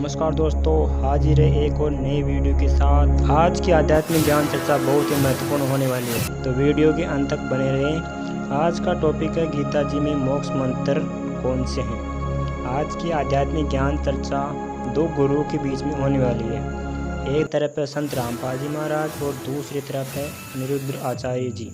नमस्कार दोस्तों, हाजिर है एक और नई वीडियो के साथ। आज की आध्यात्मिक ज्ञान चर्चा बहुत ही महत्वपूर्ण होने वाली है, तो वीडियो के अंत तक बने रहें। आज का टॉपिक है गीता जी में मोक्ष मंत्र कौन से हैं। आज की आध्यात्मिक ज्ञान चर्चा दो गुरुओं के बीच में होने वाली है। एक तरफ है संत रामपाल जी महाराज और दूसरी तरफ है अनिरुद्ध आचार्य जी।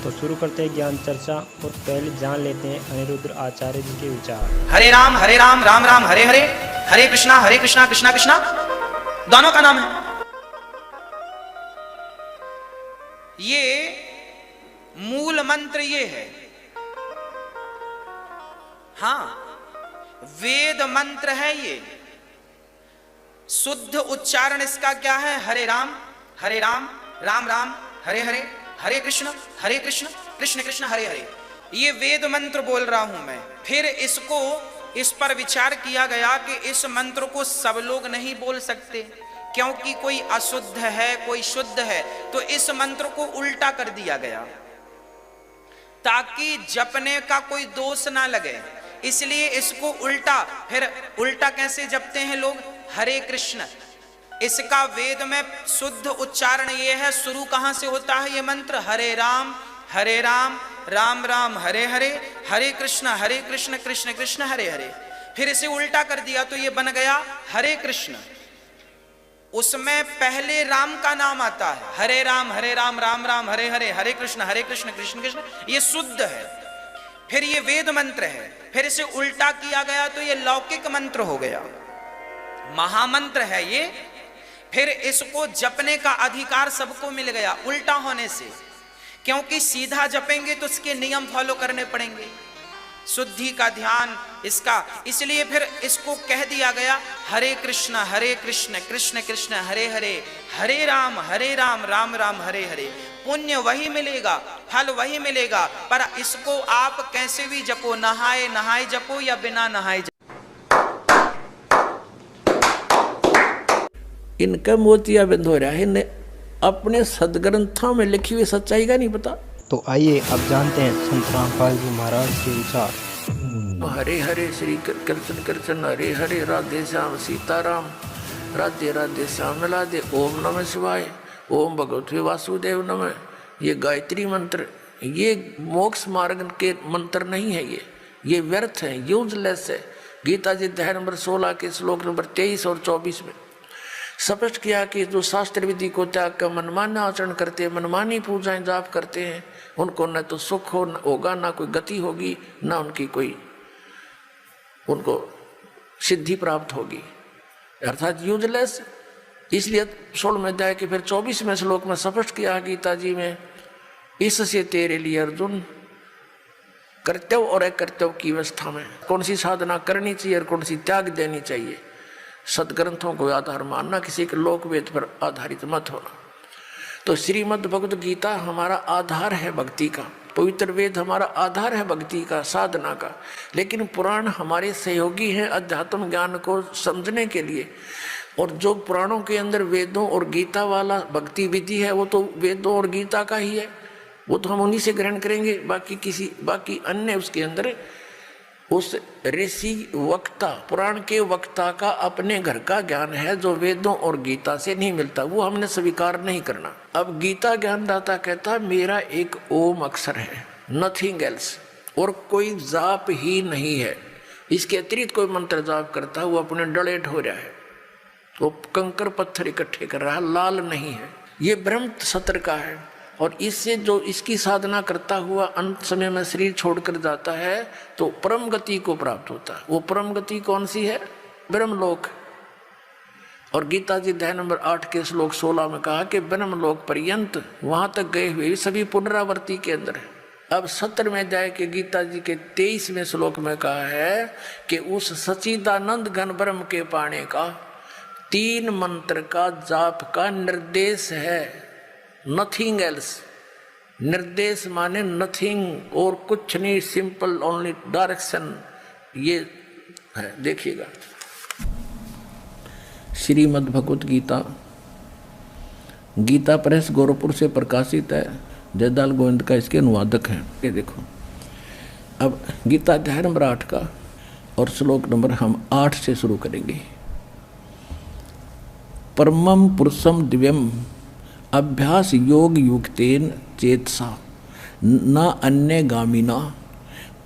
तो शुरू करते हैं ज्ञान चर्चा और पहले जान लेते हैं अनिरुद्ध आचार्य जी के विचार। हरे राम राम राम हरे हरे, हरे कृष्णा कृष्णा कृष्णा, दोनों का नाम है। ये मूल मंत्र ये है। हाँ, वेद मंत्र है ये। शुद्ध उच्चारण इसका क्या है? हरे राम राम राम हरे हरे, हरे कृष्ण कृष्ण कृष्ण हरे हरे। ये वेद मंत्र बोल रहा हूं मैं। फिर इसको इस पर विचार किया गया कि इस मंत्र को सब लोग नहीं बोल सकते, क्योंकि कोई अशुद्ध है कोई शुद्ध है। तो इस मंत्र को उल्टा कर दिया गया ताकि जपने का कोई दोष ना लगे, इसलिए इसको उल्टा। फिर उल्टा कैसे जपते हैं लोग? हरे कृष्ण। इसका वेद में शुद्ध उच्चारण ये है। शुरू कहां से होता है ये मंत्र? हरे राम राम राम हरे हरे, हरे कृष्ण कृष्ण कृष्ण हरे हरे। फिर इसे उल्टा कर दिया तो ये बन गया हरे कृष्ण। उसमें पहले राम का नाम आता है। हरे राम राम राम हरे हरे, हरे कृष्ण कृष्ण कृष्ण, ये शुद्ध है। फिर ये वेद मंत्र है। फिर इसे उल्टा किया गया तो ये लौकिक मंत्र हो गया, महामंत्र है ये। फिर इसको जपने का अधिकार सबको मिल गया उल्टा होने से, क्योंकि सीधा जपेंगे तो इसके नियम फॉलो करने पड़ेंगे, शुद्धि का ध्यान इसका। इसलिए फिर इसको कह दिया गया हरे कृष्ण कृष्ण कृष्ण हरे हरे, हरे राम राम राम हरे हरे। पुण्य वही मिलेगा, फल वही मिलेगा, पर इसको आप कैसे भी जपो, नहाए नहाए जपो या बिना नहाए जपो। इनका मोतिया बंद हो रहा है, इन्हें अपने सदग्रंथों में लिखी हुई सच्चाई का नहीं पता। तो आइए अब जानते हैं संत रामपाल जी महाराज के विचार। हरे हरे श्री कृष्ण कृष्ण हरे हरे, राधे श्याम सीताराम, राधे राधे श्याम राधे। ओम नमः शिवाय, ओम भगवते वासुदेव नमः। ये गायत्री मंत्र, ये मोक्ष मार्ग के मंत्र नहीं है। ये व्यर्थ है, यूजलेस है। गीता जी अध्याय नंबर 16 के श्लोक नंबर 23 और 24 में स्पष्ट किया कि जो शास्त्र विधि को त्याग कर मनमाना आचरण करते हैं, मनमानी पूजाएं जाप करते हैं, उनको न तो सुख होगा, ना कोई गति होगी, ना उनकी कोई उनको सिद्धि प्राप्त होगी, अर्थात यूजलेस। इसलिए 16वें अध्याय के फिर 24वें श्लोक में स्पष्ट किया गीता जी में, इससे तेरे लिए अर्जुन कर्तव्य और अकर्तव्य की अवस्था में कौन सी साधना करनी चाहिए और कौन सी त्याग देनी चाहिए। सदग्रंथों को आधार मानना, किसी के लोक वेद पर आधारित मत होना। तो श्रीमद् भगवद गीता हमारा आधार है भक्ति का, पवित्र वेद हमारा आधार है भक्ति का, साधना का। लेकिन पुराण हमारे सहयोगी हैं अध्यात्म ज्ञान को समझने के लिए। और जो पुराणों के अंदर वेदों और गीता वाला भक्ति विधि है, वो तो वेदों और गीता का ही है, वो तो हम उन्हीं से ग्रहण करेंगे। बाकी अन्य उसके अंदर उस ऋषि वक्ता, पुराण के वक्ता का अपने घर का ज्ञान है जो वेदों और गीता से नहीं मिलता, वो हमने स्वीकार नहीं करना। अब गीता ज्ञानदाता कहता मेरा एक ओम अक्षर है, नथिंग एल्स, और कोई जाप ही नहीं है। इसके अतिरिक्त कोई मंत्र जाप करता है वो अपने डले ढो रहा है, वो कंकर पत्थर इकट्ठे कर रहा है, लाल नहीं है। ये ब्रह्म सत्र का है। और इससे जो इसकी साधना करता हुआ अंत समय में शरीर छोड़कर जाता है तो परम गति को प्राप्त होता है। वो परम गति कौन सी है? ब्रह्मलोक। और गीता जी अध्याय नंबर 8 के श्लोक 16 में कहा कि ब्रह्मलोक पर्यंत वहां तक गए हुए सभी पुनरावृत्ति के अंदर है। अब 17वें अध्याय के गीता जी के 23वें श्लोक में कहा है कि उस सच्चिदानंद घन ब्रह्म के पाने का 3 मंत्र का जाप का निर्देश है, नथिंग एल्स। निर्देश माने नथिंग और कुछ नहीं, सिंपल ओनली डायरेक्शन। ये है, देखिएगा श्रीमद् भगवत गीता, गीता प्रेस गोरखपुर से प्रकाशित है। जयदाल गोविंद का इसके अनुवादक हैं। ये देखो, अब गीता अध्याय नंबर 8 का और श्लोक नंबर हम 8 से शुरू करेंगे। परमं पुरुषम दिव्यम अभ्यास योग युक्तेन चेतसा न अन्य गामिना।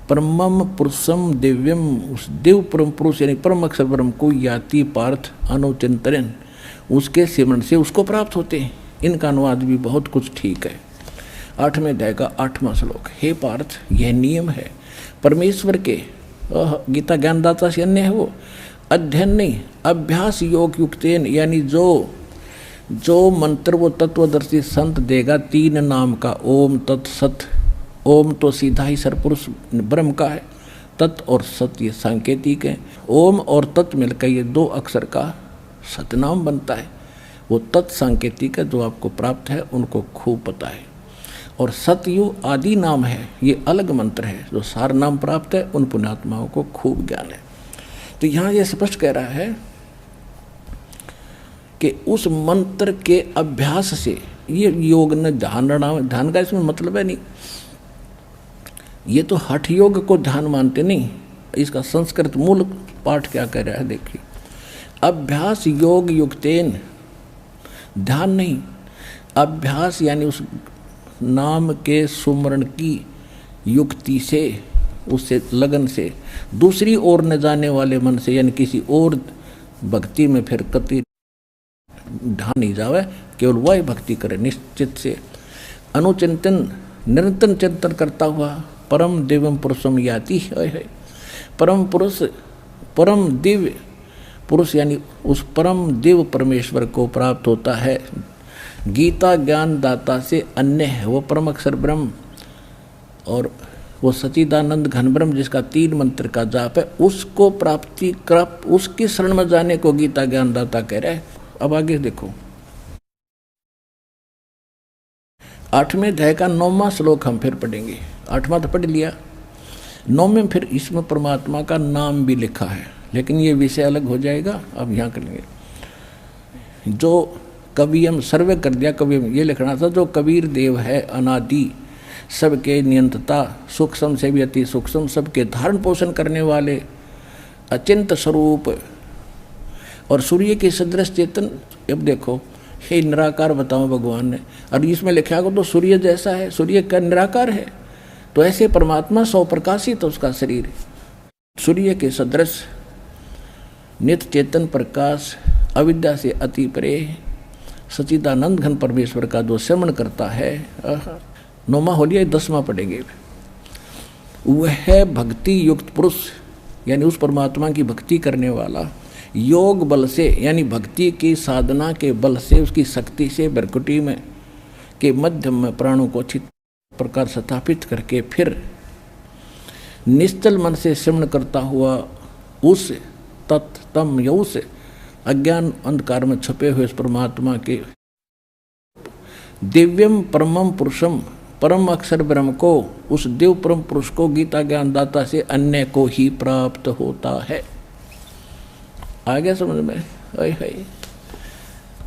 परमम पुरुषम दिव्यम, उस दिव्य परम पुरुष यानी परम अक्षर ब्रह्म को याति पार्थ अनुचिंतन, उसके सिमरण से उसको प्राप्त होते हैं। इनका अनुवाद भी बहुत कुछ ठीक है। 8वें अध्याय का 8वां श्लोक। हे पार्थ, यह नियम है परमेश्वर के, गीता ज्ञानदाता से अन्य है वो, अध्ययन नहीं, अभ्यास योग युक्तेन, यानी जो मंत्र वो तत्वदर्शी संत देगा 3 नाम का, ओम तत्सत। ओम तो सीधा ही सरपुरुष ब्रह्म का है, तत् और सत ये सांकेतिक है। ओम और तत् मिलकर ये 2 अक्षर का सतनाम बनता है। वो तत् सांकेतिक है, जो आपको प्राप्त है उनको खूब पता है। और सतयु आदि नाम है, ये अलग मंत्र है। जो सार नाम प्राप्त है उन पुण्यात्माओं को खूब ज्ञान है। तो यहाँ ये स्पष्ट कह रहा है कि उस मंत्र के अभ्यास से, ये योग न ध्यान का इसमें मतलब है नहीं, ये तो हठ योग को ध्यान मानते नहीं। इसका संस्कृत मूल पाठ क्या कह रहा है देखिए, अभ्यास योग युक्तेन, ध्यान नहीं, अभ्यास यानी उस नाम के सुमरण की युक्ति से, उससे लगन से, दूसरी ओर न जाने वाले मन से, यानी किसी और भक्ति में फिर कति ध्यान नहीं जावे, केवल वही भक्ति करे निश्चित से। अनुचिंतन, निरंतर चिंतन करता हुआ परम दिव्यम पुरुषम याति है। परम पुरुष, परम दिव्य पुरुष यानी उस परम दिव्य परमेश्वर को प्राप्त होता है। गीता ज्ञान दाता से अन्य है वो परम अक्षर ब्रह्म, और वो सच्चिदानंद घन ब्रह्म जिसका 3 मंत्र का जाप है, उसको प्राप्ति कर, उसकी शरण में जाने को गीता ज्ञान दाता कह रहा है। अब आगे देखो, 8वें अध्याय का 9वां श्लोक हम फिर पढ़ेंगे। 8वां तो पढ़ लिया, 9वें फिर इसमें परमात्मा का नाम भी लिखा है, लेकिन ये विषय अलग हो जाएगा, अब यहाँ करेंगे। जो कवियम सर्वे कर दिया, कवियम ये लिखना था, जो कबीर देव है अनादि, सबके नियंत्रता, सूक्ष्म से भी अति सूक्ष्म, सबके धारण पोषण करने वाले, अचिंत स्वरूप और सूर्य के सदृश चेतन। अब देखो, हे निराकार बताओ भगवान ने, और इसमें लिखा हो तो सूर्य जैसा है, सूर्य का निराकार है, तो ऐसे परमात्मा 100 प्रकाशित तो उसका शरीर सूर्य के सदृश, नित्य चेतन प्रकाश, अविद्या से अति परे, सच्चिदानंद घन परमेश्वर का जो सेवन करता है। 9वां हो लिया, 10वां पढ़ेंगे। वह भक्ति युक्त पुरुष, यानी उस परमात्मा की भक्ति करने वाला, योग बल से, यानी भक्ति की साधना के बल से, उसकी शक्ति से भ्रकुटी में के मध्यम में प्राणों को अच्छी प्रकार स्थापित करके फिर निश्चल मन से सिमरण करता हुआ उस तत्तम या उस अज्ञान अंधकार में छुपे हुए इस परमात्मा के दिव्यम परमम पुरुषम, परम अक्षर ब्रह्म को, उस दिव्य परम पुरुष को गीता ज्ञान दाता से अन्य को ही प्राप्त होता है। आ गया समझ में?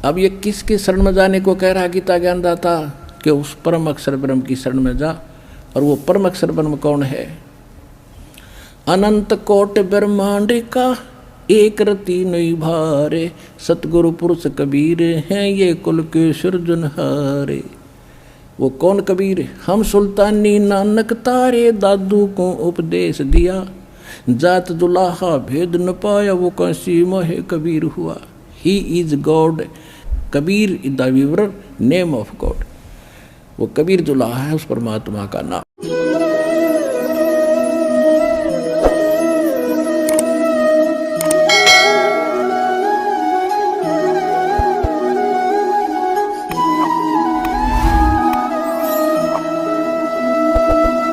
अब ये किसकी शरण में जाने को कह रहा है गीता ज्ञान दाता? कि उस परम अक्षर ब्रह्म की शरण में जा। और वो परम अक्षर ब्रह्म कौन है? अनंत कोट ब्रह्मांड का एक रति नहीं भारे, सतगुरु पुरुष कबीर हैं ये कुल के सृजनहारे। वो कौन कबीर? हम सुल्तानी नानक तारे, दादू को उपदेश दिया, जात दुलाहा भेद न पाया, वो कैसी मोहे कबीर हुआ। He is God, Kabir is the weaver name of God. वो कबीर दुलाहा है उस परमात्मा का नाम।